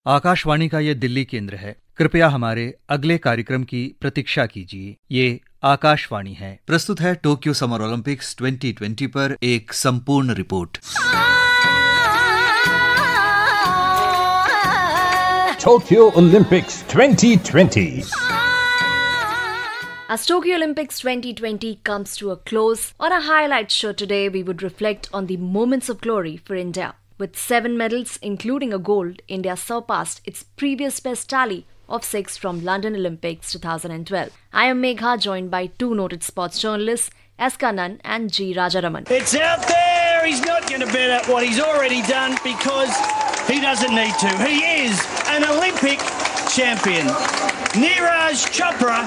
आकाशवाणी का ये दिल्ली केंद्र है। कृपया हमारे अगले कार्यक्रम की प्रतीक्षा कीजिए। ये आकाशवाणी है। प्रस्तुत है टोक्यो समर ओलंपिक्स 2020 पर एक संपूर्ण report. Tokyo Olympics 2020. As Tokyo Olympics 2020 comes to a close, on a highlight show today, we would reflect on the moments of glory for India. With 7 medals, including a gold, India surpassed its previous best tally of 6 from London Olympics 2012. I am Megha, joined by 2 noted sports journalists, S. Kannan and G. Rajaraman. It's out there! He's not going to bet at what he's already done because he doesn't need to. He is an Olympic champion. Neeraj Chopra,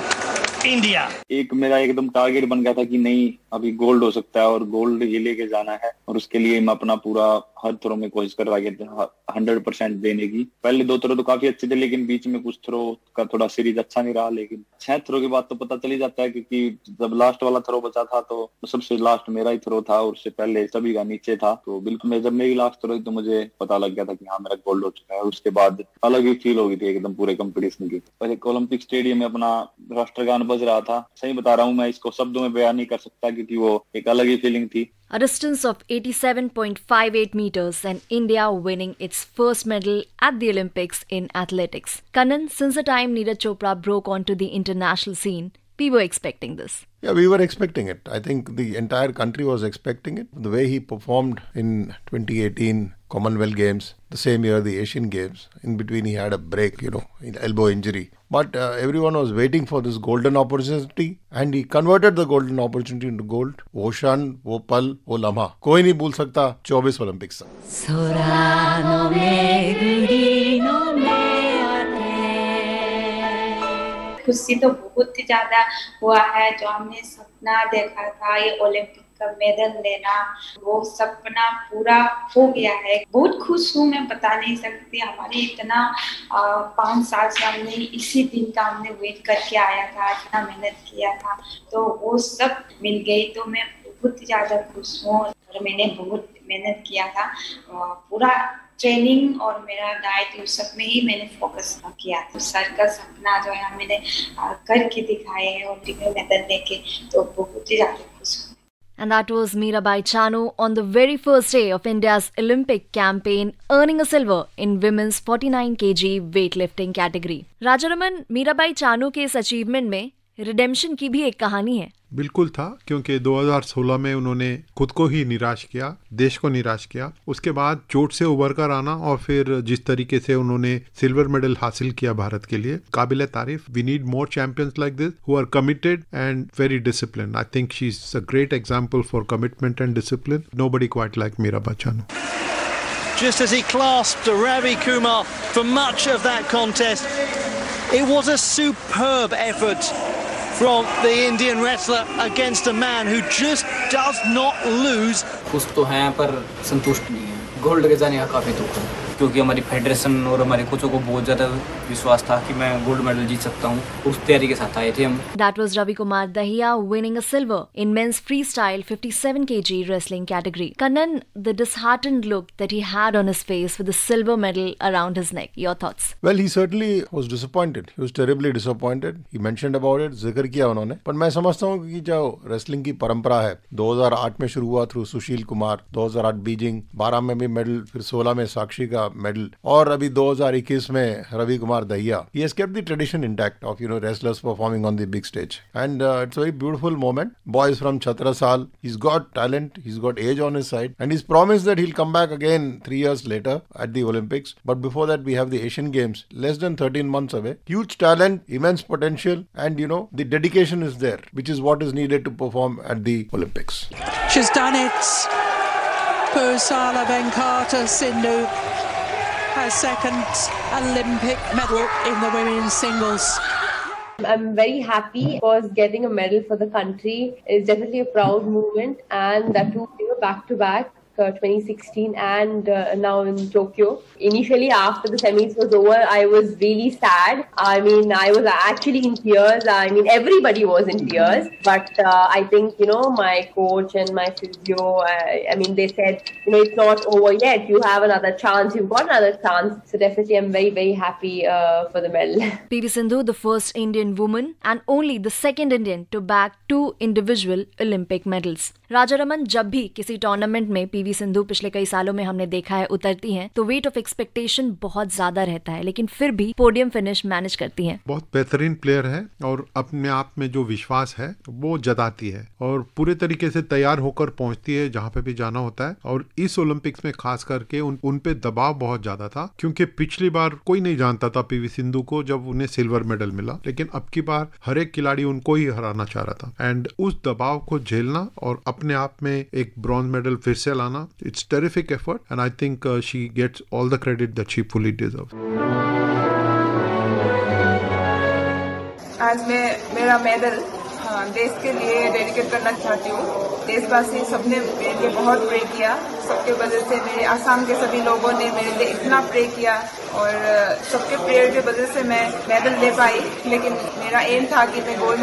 India. एक मेरा एकदम target बन गया था कि नहीं अभी gold हो सकता है और गोल्ड ये लेके जाना है और उसके लिए मैं अपना पूरा हर थ्रो में कोशिश कर रहा था 100% देने की। पहले 2 थ्रो तो काफी अच्छे थे लेकिन बीच में कुछ थ्रो का थोड़ा सीरीज अच्छा नहीं रहा, लेकिन 6 थ्रो के बाद तो पता चल ही जाता है क्योंकि जब लास्ट वाला थ्रो बचा था तो सबसे लास्ट मेरा ही थ्रो था और उससे पहले सभी का नीचे था। तो बिल्कुल जब मेरी लास्ट थ्रो तो मुझे पता लग गया था कि हाँ मेरा गोल्ड हो चुका है। उसके बाद अलग ही फील हो गई थी एकदम पूरे कॉम्पिटिशन की। और एक ओलंपिक स्टेडियम में अपना राष्ट्रगान बज रहा था। सही बता रहा हूँ, मैं इसको शब्दों में बयान नहीं कर सकता क्योंकि वो एक अलग ही फीलिंग थी। A distance of 87.58 meters and India winning its first medal at the Olympics in athletics. Kannan, since the time Neeraj Chopra broke onto the international scene, we were expecting this. Yeah, we were expecting it. I think the entire country was expecting it. The way he performed in 2018 Commonwealth Games, the same year the Asian Games, in between he had a break, elbow injury. But everyone was waiting for this golden opportunity and he converted the golden opportunity into gold. वो क्षण, वो पल, वो लम्हा कोई नहीं भूल सकता 24 ओलंपिक्स तक। खुशी तो बहुत ही ज्यादा हुआ है। जो हमने सपना देखा था ये ओलंपिक का मेडल लेना, वो सपना पूरा हो गया है। बहुत खुश हूँ, मैं बता नहीं सकती। हमारे इतना 5 साल से हमने इसी दिन का हमने वेट करके आया था, इतना मेहनत किया था, तो वो सब मिल गई तो मैं बहुत ही ज्यादा खुश हूँ। और मैंने बहुत मेहनत किया था, पूरा ट्रेनिंग और मेरा डाइट उस सब में ही मैंने फोकस किया था। सर का सपना जो है मैंने करके दिखाए है और मेडल लेके, तो बहुत ही ज्यादा खुश हूँ। And that was Mirabai Chanu on the very first day of India's Olympic campaign, earning a silver in women's 49 kg weightlifting category. Rajaraman, Mirabai Chanu के इस अचीवमेंट में रिडेम्पशन की भी एक कहानी है। बिल्कुल था, क्योंकि 2016 में उन्होंने खुद को ही निराश किया, देश को निराश किया। उसके बाद चोट से उभर कर आना और फिर जिस तरीके से उन्होंने सिल्वर मेडल हासिल किया भारत के लिए, काबिल तारीफ। We need more champions like this who are committed and very disciplined. I think she is a great example for commitment and discipline. Nobody quite like Mirabai Chanu. Just as he clasped Ravi Kumar for much of that contest, it was a superb effort from the Indian wrestler against a man who just does not lose. खुश तो हैं पर संतुष्ट नहीं है। Gold के जाने का काफी दुख है क्योंकि हमारी फेडरेशन और हमारे कोचों को बहुत ज्यादा विश्वास था कि मैं गोल्ड मेडल जीत सकता हूँ। उस तैयारी के साथ आए थे हम। That was Ravi Kumar Dahiya winning a silver in men's freestyle 57 kg wrestling category. Kannan, the disheartened look that he had on his face with the silver medal around his neck. Your thoughts? Well, he certainly was disappointed. He was terribly disappointed. He mentioned about it, जिक्र किया उन्होंने। पर मैं समझता हूँ कि जो wrestling की परंपरा है, 2008 में शुरू हुआ थ्रू सुशील कुमार, 2008 बीजिंग, 12 में भी मेडल, फिर 16 में साक्षी का मेडल और अभी 2021 में Ravi Kumar Dahiya. He has kept the tradition intact of wrestlers performing on the big stage, and it's a very beautiful moment. Boy is from Chhatrasal. He's got talent. He's got age on his side, and he's promised that he'll come back again 3 years later at the Olympics. But before that, we have the Asian Games, less than 13 months away. Huge talent, immense potential, and the dedication is there, which is what is needed to perform at the Olympics. She's done it. Pusala Venkata Sindhu. Her second Olympic medal in the women's singles. I'm very happy because getting a medal for the country is definitely a proud moment, and that too back to back. 2016 and now in Tokyo. Initially, after the semis was over, I was really sad. I mean, I was actually in tears. I mean, everybody was in tears. But I think, my coach and my physio, I mean, they said, it's not over yet. You have another chance. You've got another chance. So definitely, I'm very, very happy for the medal. PV Sindhu, the first Indian woman and only the second Indian to bag 2 individual Olympic medals. राजा रमन, जब भी किसी tournament में PV Sindhu पिछले कई सालों में हमने देखा है उतरती हैं, तो वेट ऑफ एक्सपेक्टेशन बहुत ज्यादा रहता है, लेकिन फिर भी पोडियम फिनिश मैनेज करती हैं। बहुत बेहतरीन प्लेयर है और अपने आप में जो विश्वास है वो जताती है और पूरे तरीके से तैयार होकर पहुंचती है जहां पे भी जाना होता है। और इस ओलंपिक्स में खास करके उन पे दबाव बहुत ज्यादा था, क्योंकि पिछली बार कोई नहीं जानता था पीवी सिंधु को जब उन्हें सिल्वर मेडल मिला, लेकिन अब की बार हर एक खिलाड़ी उनको ही हराना चाह रहा था। एंड उस दबाव को झेलना और अपने आप में एक ब्रॉन्ज मेडल फिर से लाना, it's terrific effort and I think she gets all the credit that she fully deserve. आज मैं मेरा मेडल देश के लिए डेडिकेट करना चाहती हूँ। देशवासी सबने मेरे लिए बहुत प्रे किया, सबके वजह से मेरे आसाम के सभी लोगों ने मेरे लिए इतना प्रे किया और सबके प्रेयर की वजह से मैं मेडल ले पाई। लेकिन मेरा एम था कि मैं गोल्ड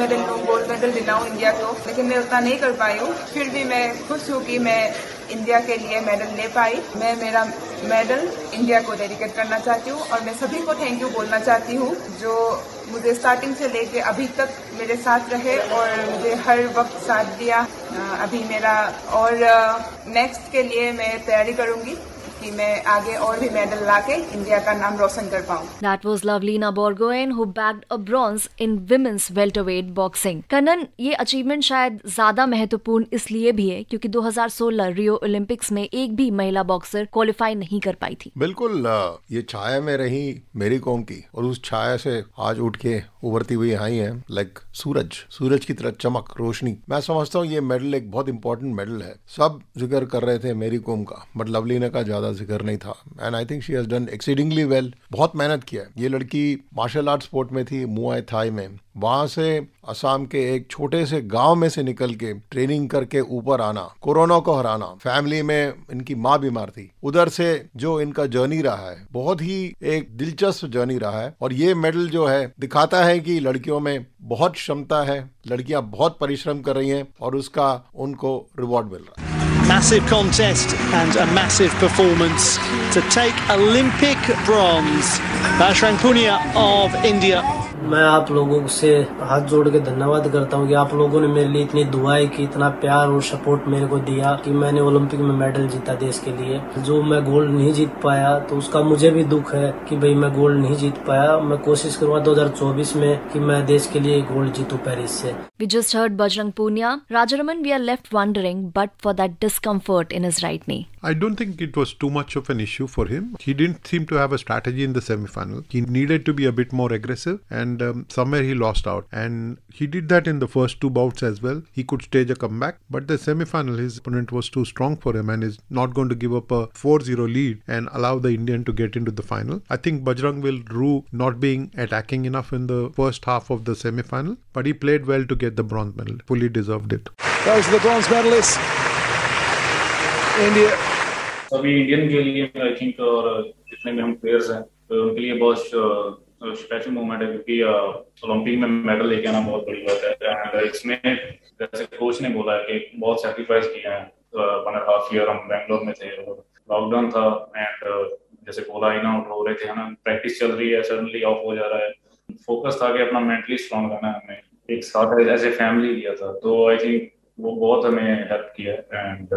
मेडल दिलाऊं इंडिया को, लेकिन मैं उतना नहीं कर पाई हूँ। फिर भी मैं खुश हूँ कि मैं इंडिया के लिए मेडल ले पाई। मैं मेरा मेडल इंडिया को डेडिकेट करना चाहती हूँ और मैं सभी को थैंक यू बोलना चाहती हूँ जो मुझे स्टार्टिंग से लेके अभी तक मेरे साथ रहे और मुझे हर वक्त साथ दिया। अभी मेरा और नेक्स्ट के लिए मैं तैयारी करूंगी कि मैं आगे और भी मेडल लाके इंडिया का नाम रोशन कर पाऊं। That was Lavlina Borgohain who bagged a bronze in women's welterweight boxing. Kanan, ये अचीवमेंट शायद ज्यादा महत्वपूर्ण इसलिए भी है क्योंकि 2016 रियो ओलंपिक्स में एक भी महिला बॉक्सर क्वालिफाई नहीं कर पाई थी। बिल्कुल, ये छाया में रही मेरी कौम की और उस छाया से आज उठ के उभरती हुई आई है लाइक सूरज की तरह चमक, रोशनी। मैं समझता हूँ ये मेडल एक बहुत इंपॉर्टेंट मेडल है। सब जिक्र कर रहे थे मेरी कौम का, बट लवलीना का ज्यादा जिक्र नहीं था and I think she has done exceedingly well. बहुत मेहनत किया है ये लड़की। मार्शल आर्ट स्पोर्ट में थी, मुआय थाई में, वहां से असम के एक छोटे से गांव में से निकल के ट्रेनिंग करके ऊपर आना, कोरोना को हराना, फैमिली में इनकी माँ बीमार थी, उधर से जो इनका जर्नी रहा है बहुत ही एक दिलचस्प जर्नी रहा है। और ये मेडल जो है दिखाता है कि लड़कियों में बहुत क्षमता है, लड़कियां बहुत परिश्रम कर रही हैं और उसका उनको रिवॉर्ड मिल रहा है। Massive contest and a massive performance to take Olympic bronze. Bajrang Punia of India. मैं आप लोगों से हाथ जोड़ के धन्यवाद करता हूँ कि आप लोगों ने मेरे लिए इतनी दुआएं की, इतना प्यार और सपोर्ट मेरे को दिया कि मैंने ओलंपिक में मेडल जीता देश के लिए। जो मैं गोल्ड नहीं जीत पाया तो उसका मुझे भी दुख है कि भाई मैं गोल्ड नहीं जीत पाया। मैं कोशिश करूँगा 2024 में कि मैं देश के लिए गोल्ड जीतूं पेरिस से। We just heard Bajrang Punia. Rajaraman, we are left wondering, but for that discomfort in his right knee. I don't think it was too much of an issue for him. He didn't seem to have a strategy in the semi-final. He needed to be a bit more aggressive and somewhere he lost out. And he did that in the first 2 bouts as well. He could stage a comeback, but the semi-final, his opponent was too strong for him and is not going to give up a 4-0 lead and allow the Indian to get into the final. I think Bajrang will rue not being attacking enough in the first half of the semi-final, but he played well to get the bronze medal. Fully deserved it. Those are the bronze medalists. India. सभी Indian के लिए I think और जितने भी हम players हैं तो उनके लिए बहुत स्पेशल मोमेंट है क्योंकि ओलंपिक में मेडल लेके आना बहुत बड़ी बात है। एंड इसमें जैसे कोच ने बोला है कि बहुत सैक्रिफाइस किया है। 1.5 ईयर हम बेंगलोर में थे और लॉकडाउन था एंड जैसे बोला इन आउट हो रहे थे, है ना, प्रैक्टिस चल रही है, सडनली ऑफ हो जा रहा है। फोकस था कि अपना मेंटली स्ट्रांग रहना है, हमें एक साथ एज ए फैमिली लिया था, तो आई थिंक वो बहुत हमें हेल्प किया एंड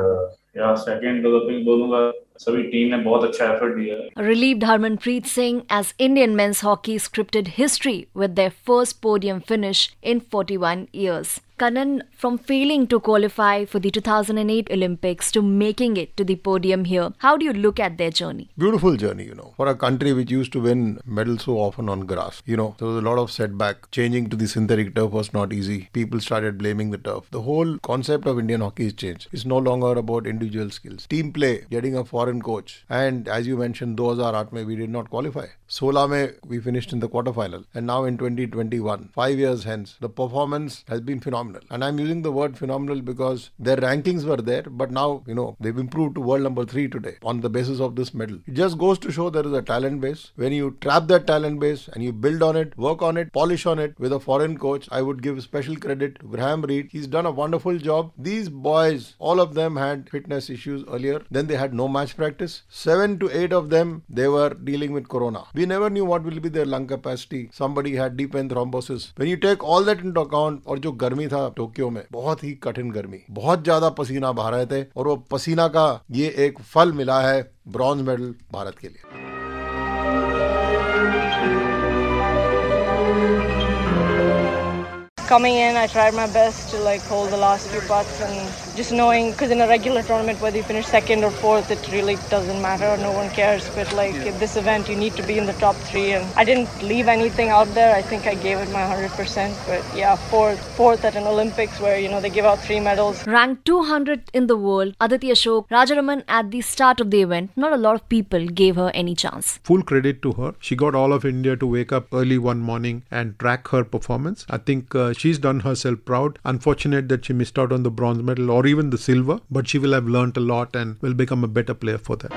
सेकंड बोलूंगा सभी टीम ने बहुत अच्छा एफर्ट दिया है। Relieved Harmanpreet Singh as Indian men's hockey scripted history with their first podium finish in 41 years. Kanan, from failing to qualify for the 2008 Olympics to making it to the podium here, how do you look at their journey? Beautiful journey, for a country which used to win medals so often on grass. There was a lot of setback. Changing to the synthetic turf was not easy. People started blaming the turf. The whole concept of Indian hockey has changed. It's no longer about individual skills. Team play, getting a foreign coach. And as you mentioned, 2008 mein we did not qualify. 16 mein we finished in the quarterfinal. And now in 2021, 5 years hence, the performance has been phenomenal. phenomenal. And I'm using the word phenomenal because their rankings were there, but now, they've improved to world number 3 today on the basis of this medal. It just goes to show there is a talent base. When you trap that talent base and you build on it, work on it, polish on it with a foreign coach, I would give special credit to Graham Reed. He's done a wonderful job. These boys, all of them had fitness issues earlier. Then they had no match practice. 7 to 8 of them, they were dealing with corona. We never knew what will be their lung capacity. Somebody had deep vein thrombosis. When you take all that into account, और जो गर्मी था Tokyo में, बहुत ही कठिन गर्मी, बहुत ज्यादा पसीना बहा रहे थे, और वो पसीना का ये एक फल मिला है ब्रॉन्ज मेडल भारत के लिए. Coming in, I tried my best to hold the last few putts, and just knowing, because in a regular tournament, whether you finish second or fourth, it really doesn't matter. No one cares. But at this event, you need to be in the top 3, and I didn't leave anything out there. I think I gave it my 100%. But yeah, fourth at an Olympics where they give out 3 medals. Ranked 200 in the world, Aditi Ashok Rajaraman at the start of the event, not a lot of people gave her any chance. Full credit to her. She got all of India to wake up early one morning and track her performance. I think she's done herself proud. Unfortunate that she missed out on the bronze medal or even the silver, but she will have learnt a lot and will become a better player for that.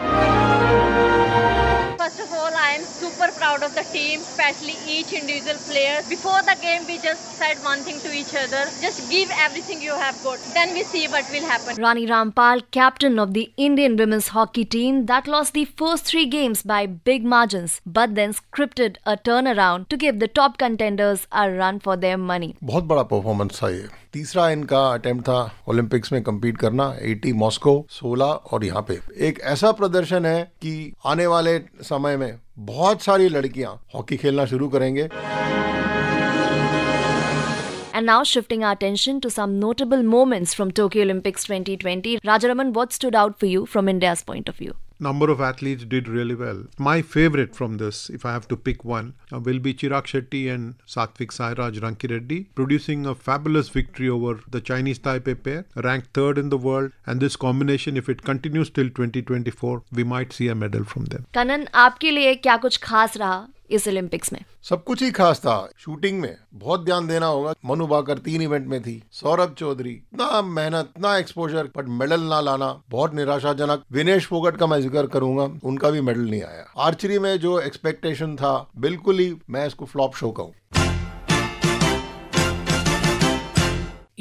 First of all, I am super proud of the team, especially each individual player. Before the game, we just said one thing to each other: just give everything you have got. Then we see what will happen. Rani Rampal, captain of the Indian women's hockey team that lost the first 3 games by big margins, but then scripted a turnaround to give the top contenders a run for their money. बहुत बड़ा performance था ये. तीसरा इनका attempt था Olympics में compete करना. 80 Moscow, 16 और यहाँ पे एक ऐसा प्रदर्शन है कि आने वाले समय में बहुत सारी लड़कियां हॉकी खेलना शुरू करेंगे. And now shifting our attention to some notable moments from Tokyo Olympics 2020. Rajaraman, what stood out for you from India's point of view? Number of athletes did really well. My favorite from this, if I have to pick one, will be Chirag Shetty and Satvik Sairaj Rankireddy, producing a fabulous victory over the Chinese Taipei pair, ranked 3rd in the world. And this combination, if it continues till 2024, we might see a medal from them. Kanan, आपके लिए क्या कुछ खास रहा इस Olympics में? सब कुछ ही खास था. शूटिंग में बहुत ध्यान देना होगा. मनु भाकर 3 इवेंट में थी. सौरभ चौधरी, इतना मेहनत, इतना एक्सपोजर, बट मेडल ना लाना बहुत निराशाजनक. विनेश फोगट का मैं जिक्र करूंगा, उनका भी मेडल नहीं आया. आर्चरी में जो एक्सपेक्टेशन था, बिल्कुल ही मैं इसको फ्लॉप शो कहूं.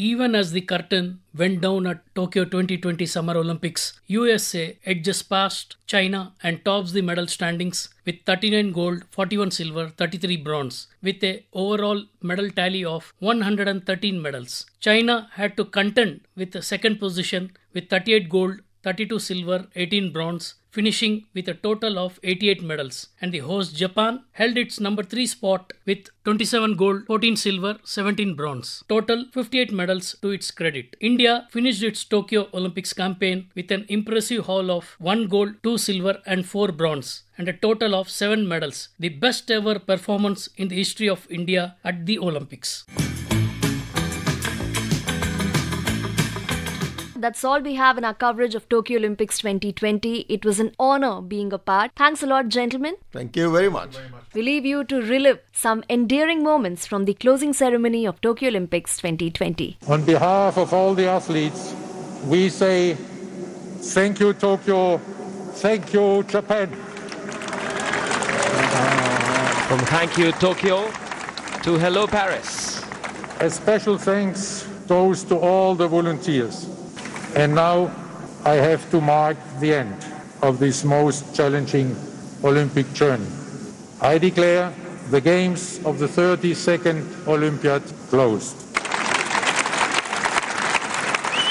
Even as the curtain went down at Tokyo 2020 Summer Olympics, USA edges past China and tops the medal standings with 39 gold, 41 silver, 33 bronze, with a overall medal tally of 113 medals. China had to contend with the second position with 38 gold, 32 silver, 18 bronze, finishing with a total of 88 medals. And the host Japan held its number 3 spot with 27 gold, 14 silver, 17 bronze. Total 58 medals to its credit. India finished its Tokyo Olympics campaign with an impressive haul of 1 gold, 2 silver and 4 bronze, and a total of 7 medals. The best ever performance in the history of India at the Olympics. That's all we have in our coverage of Tokyo Olympics 2020. It was an honor being a part. Thanks a lot, gentlemen. Thank you very much. We leave you to relive some endearing moments from the closing ceremony of Tokyo Olympics 2020. On behalf of all the athletes, we say thank you, Tokyo. Thank you, Japan. From thank you, Tokyo, to hello, Paris. A special thanks goes to all the volunteers. And now I have to mark the end of this most challenging Olympic journey. I declare the Games of the 32nd Olympiad closed.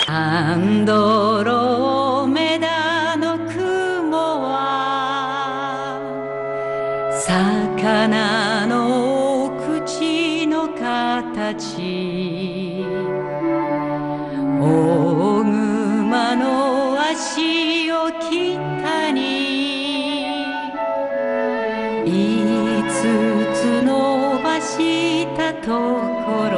アンドロメダの雲は魚の口の形、大熊の足を北に5つ伸ばしたところ、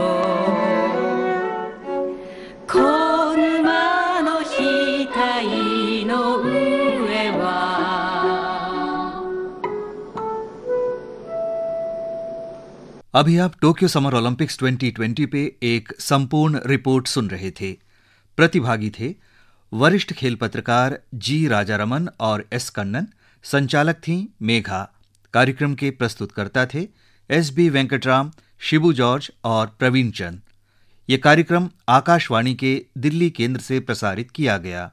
小沼の額の上は अभी आप Tokyo summer Olympics 2020 पे एक संपूर्ण report सुन रहे थे। प्रतिभागी थे वरिष्ठ खेल पत्रकार जी राजारमन और एस कन्नन। संचालक थीं मेघा। कार्यक्रम के प्रस्तुतकर्ता थे एस.बी. वेंकटराम, शिबू जॉर्ज और प्रवीण चंद। ये कार्यक्रम आकाशवाणी के दिल्ली केंद्र से प्रसारित किया गया।